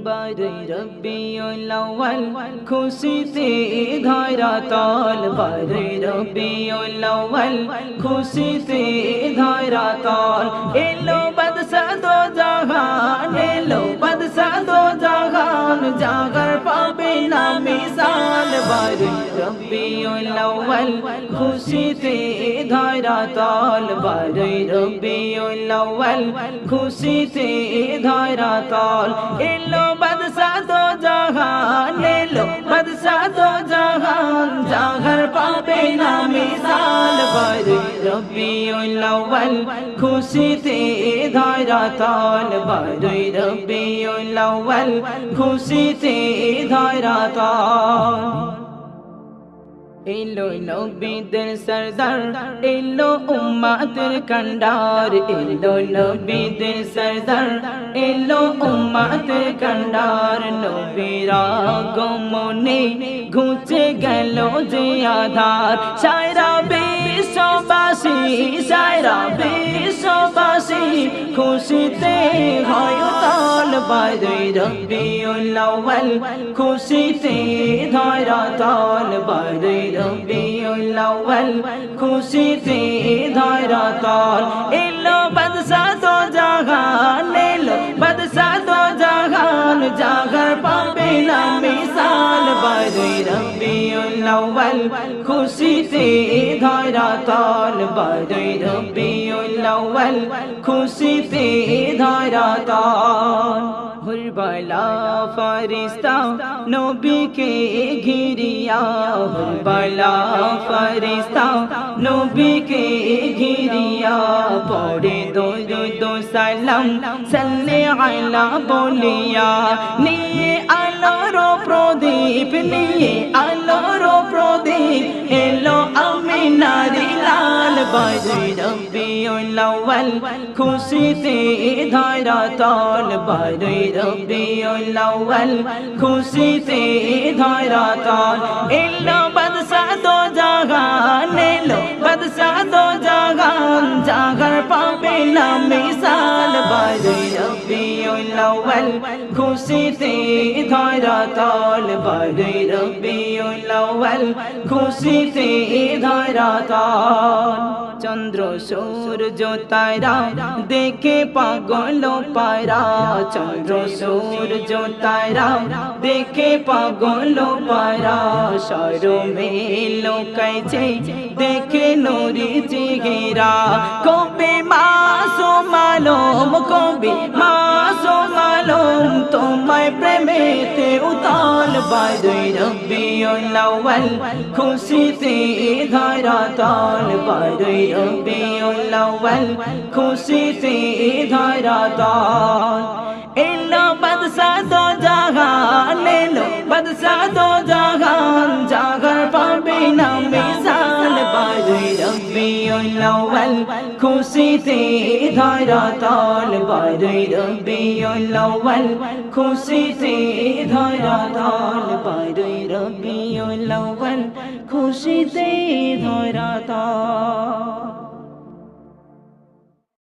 বারই রবিউল আউয়াল খুশিতে ধরা তল বারই রবিউল আউয়াল খুশিতে ধরা তল এলো বাদশা দো জাহান এলো বাদশা দো জাহান জাগার পাবে না মিসাল বারই রবিউল আউয়াল খুশিতে ধরা তল বারই রবিউল আউয়াল খুশিতে ধরা তল এলো বাদশা দো জাহান এলো বাদশা দো জাহান জাগার পাবে না মিসাল বারই রবিউল আউয়াল খুশিতে ধরা তল বারই রবিউল আউয়াল খুশিতে ধরা তল এলো নবীদের সরদার এলো উম্মতের কান্ডার এলো নবীদের সরদার এলো উম্মতের কান্ডার নবীর আগমনে ঘুচে গেল যে আধার সারা বিশ্ববাসী সারা বিশ্ববাসী খুশিতে হয় উতাল বারই রবিউল আউয়াল খুশিতে ধরা তল বারই রবিউল আউয়াল খুশিতে ধরা তল এলো বাদশা দো জাহান এলো বাদশা দো জাহান জাগার পাবে না মিসাল বারই রবিউল আউয়াল খুশিতে ধরা তল বারই রবিউল আউয়াল খুশিতে ধরা তল হুরবালা ফরিস্তা নবীকে ঘিরিয়া হুরবালা ফরিস্তা নবীকে ঘিরিয়া পড়ে দরুদ সালাম সাল্লে আলা বলিয়া নিয়ে আলোর প্রদীপ নিয়ে আলোর প্রদীপ এলো আমিনার লাল বারই রবিউল আউয়াল খুশিতে ধরা তল বারই রবিউল আউয়াল খুশিতে ধরা তল এলো বাদশা দো জাহান এলো বাদশা দো জাহান জাগার পাবে না মিসাল বারই রবিউল আউয়াল খুশিতে ধরা তল বারই রবিউল আউয়াল খুশিতে ধরা তল চন্দ্র সূর্য তারা দেখে পাগল পায়রা চন্দ্র সূর্য তারা দেখে পাগল পায়রা শরমে লোকাইছে দেখে নুরি চেহারা কবে মাসুম আলম কবে মাসুম আলম তোমায় প্রেমেতে উতাল বারই রবিউল আউয়াল খুশিতে ধরা তল বারই রবিউল আউয়াল খুশিতে ধরা তল এলো বাদশা দো জাহান এলো বাদশা দো জাহান জাগার পাবে না মিসাল বারই রবিউল আউয়াল খুশিতে ধরা তল বারই রবিউল আউয়াল খুশিতে ধরা তল বারই রবিউল আউয়াল খুশিতে ধরা তল